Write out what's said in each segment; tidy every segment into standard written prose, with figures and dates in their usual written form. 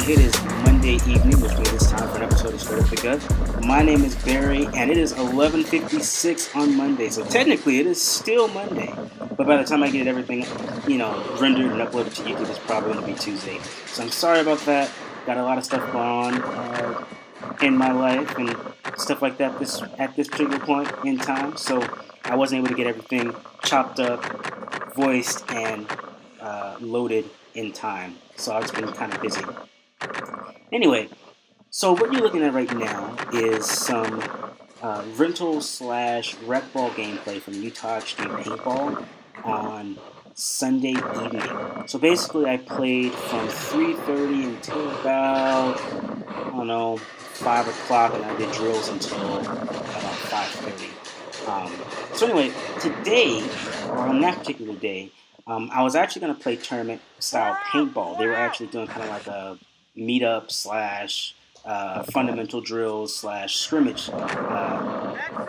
It is Monday evening, which means it's time for an episode of Straight Up the Gut. My name is Barry, and it is 11:56 on Monday. So technically, it is still Monday. But by the time I get everything, rendered and uploaded to YouTube, it's probably going to be Tuesday. So I'm sorry about that. Got a lot of stuff going on in my life and stuff like that at this particular point in time. So I wasn't able to get everything chopped up, voiced, and loaded in time. So I've just been kind of busy. Anyway, so what you're looking at right now is some rental slash rec ball gameplay from X-Treme Paintball on Sunday evening. So basically I played from 3:30 until about, 5 o'clock, and I did drills until about 5:30. So anyway, today, or on that particular day, I was actually going to play tournament style paintball. They were actually doing kind of like a meetup slash fundamental drills slash scrimmage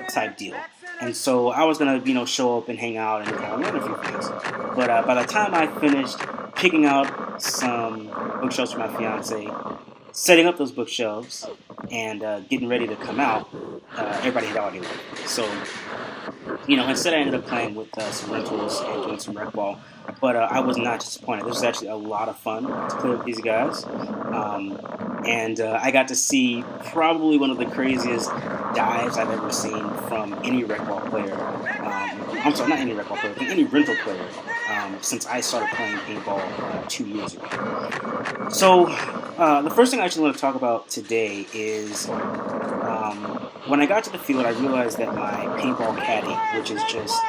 type deal. And so I was going to, show up and hang out and kind of learn a few things. But by the time I finished picking out some bookshelves for my fiance, setting up those bookshelves, and getting ready to come out, everybody had already left. So, instead I ended up playing with some rentals and doing some rec ball. But I was not disappointed. This was actually a lot of fun to play with these guys. And I got to see probably one of the craziest dives I've ever seen from any rec ball player. I'm sorry, not any rec ball player, but any rental player since I started playing paintball 2 years ago. So the first thing I actually want to talk about today is when I got to the field, I realized that my paintball caddy, which is just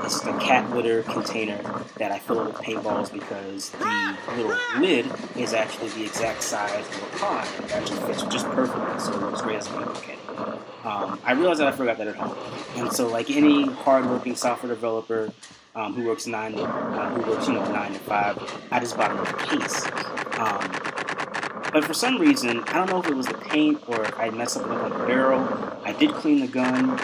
it's a cat litter container that I fill up with paintballs because the little lid is actually the exact size of a pond. It actually fits just perfectly, so it looks great as a paintball caddy. I realized that I forgot that at home, and so like any hard-working software developer who works 9 to 5, I just bought another case. But for some reason, I don't know if it was the paint or if I messed up with the barrel. I did clean the gun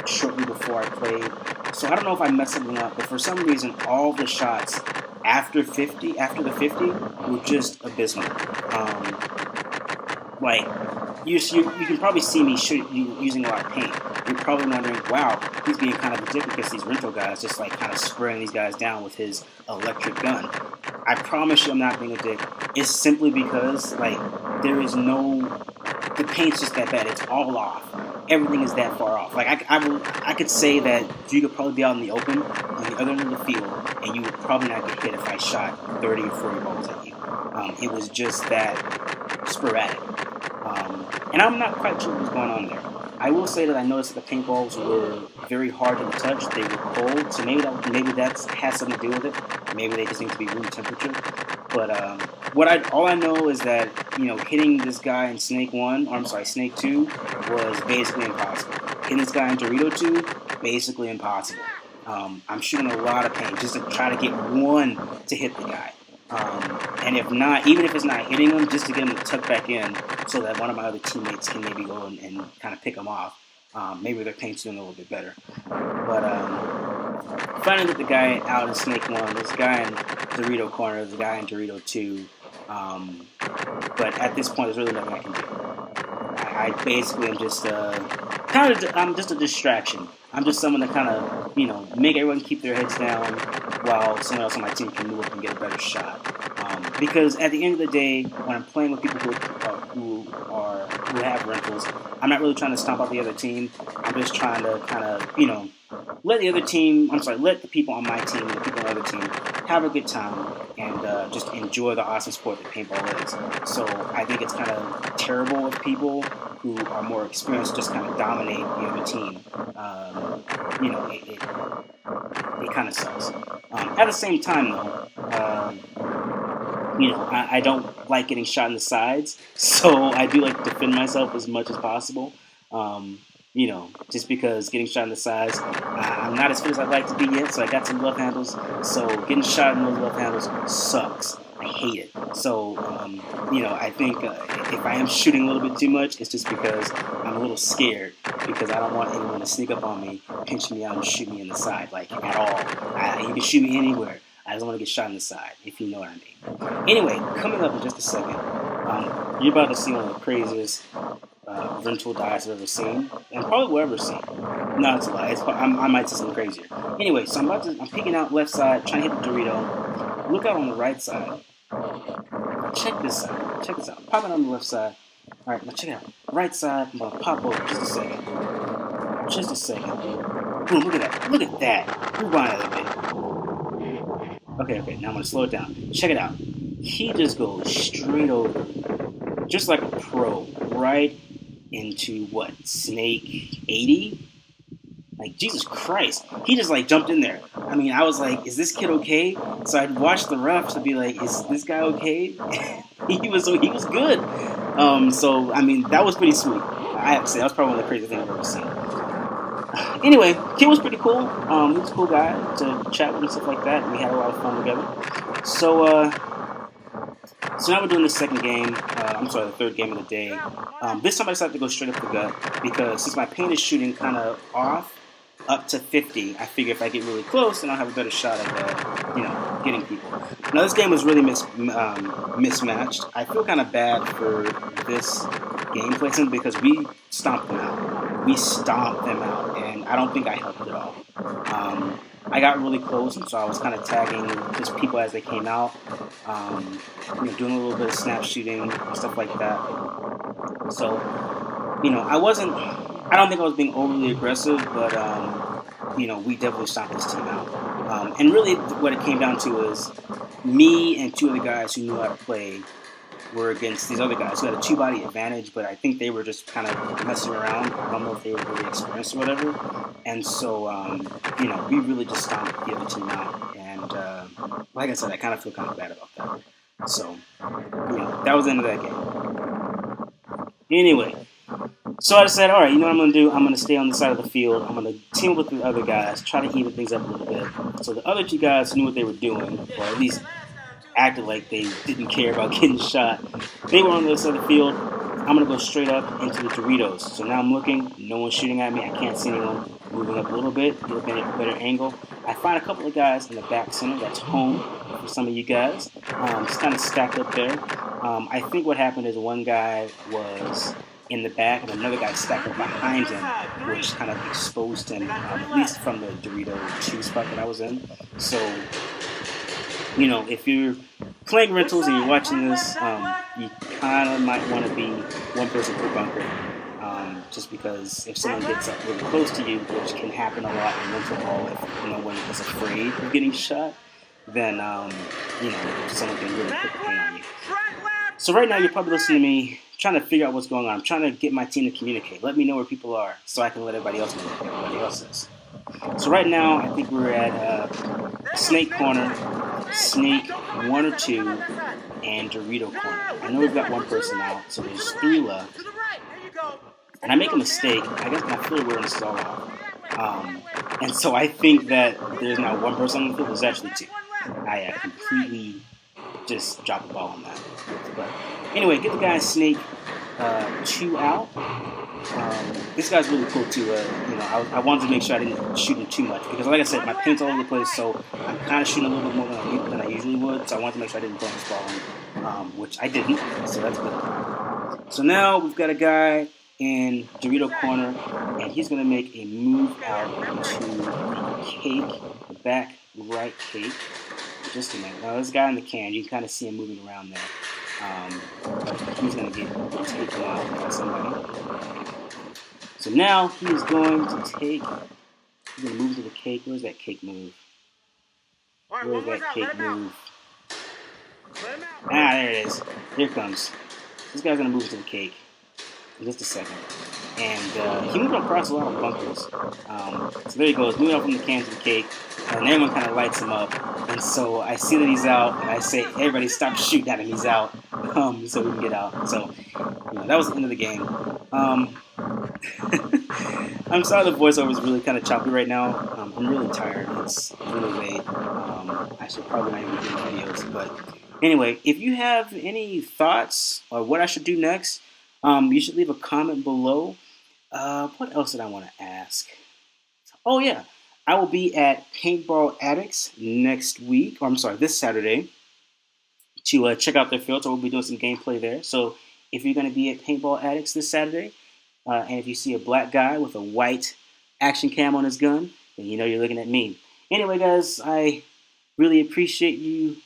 shortly before I played, so I don't know if I messed something up. But for some reason, all the shots after the 50, were just abysmal. You can probably see me using a lot of paint. You're probably wondering, wow, he's being kind of a dick because these rental guys just like kind of spraying these guys down with his electric gun. I promise you I'm not being a dick. It's simply because, the paint's just that bad. It's all off. Everything is that far off. I could say that you could probably be out in the open on the other end of the field, and you would probably not get hit if I shot 30 or 40 balls at you. It was just that sporadic. And I'm not quite sure what was going on there. I will say that I noticed that the paintballs were very hard to touch. They were cold, so maybe that has something to do with it. Maybe they just need to be room temperature. But all I know is that hitting this guy in Snake 2 was basically impossible. Hitting this guy in Dorito 2, basically impossible. I'm shooting a lot of paint just to try to get one to hit the guy. And if not, even if it's not hitting him, just to get him to tuck back in so that one of my other teammates can maybe go and kind of pick him off. Maybe their paint's doing a little bit better. But finally get the guy out in Snake 1, this guy in Dorito corner, the guy in Dorito 2. But at this point, there's really nothing I can do. I basically am just I'm just a distraction. I'm just someone that kind of, make everyone keep their heads down while someone else on my team can move up and get a better shot. Because at the end of the day, when I'm playing with people who have rentals, I'm not really trying to stomp out the other team. I'm just trying to kind of, let the people on my team and the people on the other team have a good time and just enjoy the awesome sport that paintball is. So I think it's kind of terrible if people who are more experienced just kind of dominate the other team. It kind of sucks. At the same time, though, I don't like getting shot in the sides, so I do like to defend myself as much as possible. Just because getting shot in the sides, I'm not as fit as I'd like to be yet, so I got some love handles. So getting shot in those love handles sucks. I hate it. So, I think if I am shooting a little bit too much, it's just because I'm a little scared because I don't want anyone to sneak up on me, pinch me out, and shoot me in the side, at all. You can shoot me anywhere. I just want to get shot in the side, if you know what I mean. Anyway, coming up in just a second, you're about to see one of the craziest rental dives I've ever seen, and probably will ever see. No, it's a lie. I might say something crazier. Anyway, so I'm peeking out left side, trying to hit the Dorito. Look out on the right side. Check this out. Check this out. Pop it on the left side. All right, now check it out. Right side. I'm gonna pop over just a second. Just a second. Boom! Look at that. Look at that. Rewind it a bit. Okay. Now I'm gonna slow it down. Check it out. He just goes straight over, just like a pro, right into what? Snake 80? Like, Jesus Christ. He just, like, jumped in there. I mean, I was like, is this kid okay? So I'd watch the refs to be like, is this guy okay? he was good. So, I mean, that was pretty sweet. I have to say, that was probably one of the craziest things I've ever seen. Anyway, kid was pretty cool. He was a cool guy to chat with and stuff like that. We had a lot of fun together. So now we're doing the second game. The third game of the day. This time I decided to go straight up the gut because since my paint is shooting kind of off up to 50, I figure if I get really close, then I'll have a better shot at getting people. Now this game was really mismatched. I feel kind of bad for this gameplay simply because we stomped them out. And I don't think I helped at all. I got really close, and so I was kind of tagging just people as they came out, doing a little bit of snap shooting and stuff like that. So, I don't think I was being overly aggressive, but, we definitely stopped this team out. And really what it came down to is me and two of the guys who knew how to play were against these other guys who had a two-body advantage, but I think they were just kind of messing around. I don't know if they were really experienced or whatever. And so, we really just stomped the other team out. And like I said, I kind of feel kind of bad about that. So, that was the end of that game. Anyway, so I decided, all right, you know what I'm going to do? I'm going to stay on the side of the field. I'm going to team up with the other guys, try to even things up a little bit. So the other two guys knew what they were doing, or at least acted like they didn't care about getting shot. They were on the other side of the field. I'm going to go straight up into the Doritos. So now I'm looking. No one's shooting at me. I can't see anyone. Moving up a little bit, get a better angle. I find a couple of guys in the back center. That's home for some of you guys. Just kind of stacked up there. I think what happened is one guy was in the back and another guy stacked up behind him, which kind of exposed him, at least from the Dorito 2 spot that I was in. So, if you're playing rentals and you're watching this, you kind of might want to be one person per bunker. Just because if someone gets up really close to you, which can happen a lot in rental ball if no one is afraid of getting shot, then, someone can really put the pain on you. So right now you're probably listening to me trying to figure out what's going on. I'm trying to get my team to communicate. Let me know where people are so I can let everybody else know what everybody else is. So right now I think we're at Snake Corner, Snake 1 or 2, and Dorito Corner. I know we've got one person out, so there's 3 left. And I make a mistake. I guess my field we're in stall off. And so I think that there's not one person on the field. There's actually 2. I completely just dropped the ball on that. But anyway, get the guy Snake 2 out. This guy's really cool too. I wanted to make sure I didn't shoot him too much because, like I said, my paint's all over the place, so I'm kind of shooting a little bit more than I usually would. So I wanted to make sure I didn't burn this ball, which I didn't. So that's good. So now we've got a guy in Dorito Corner, and he's going to make a move out to the cake, the back right cake. Just a minute. Now, this guy in the can, you can kind of see him moving around there. But he's going to get taken out by somebody. So now he is going to he's going to move to the cake. Where's that cake move? Where's that cake move? There it is. Here it comes. This guy's going to move to the cake in just a second. And he moved across a lot of bunkers. So there he goes, moving up from the can to the cake, and everyone kind of lights him up. And so I see that he's out, and I say, everybody stop shooting at him, he's out, so we can get out. So that was the end of the game. I'm sorry the voiceover is really kind of choppy right now. I'm really tired. It's really late. I should probably not even do videos. But anyway, if you have any thoughts or what I should do next, you should leave a comment below. What else did I want to ask? Oh, yeah. I will be at Paintball Addicts next week, or I'm sorry, this Saturday, to check out their field. So we'll be doing some gameplay there. So if you're going to be at Paintball Addicts this Saturday, and if you see a black guy with a white action cam on his gun, then you know you're looking at me. Anyway, guys, I really appreciate you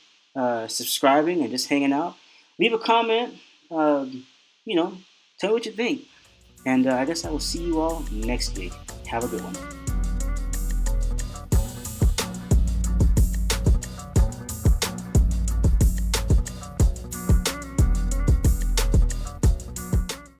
subscribing and just hanging out. Leave a comment. You know, tell me what you think. And I guess I will see you all next week. Have a good one.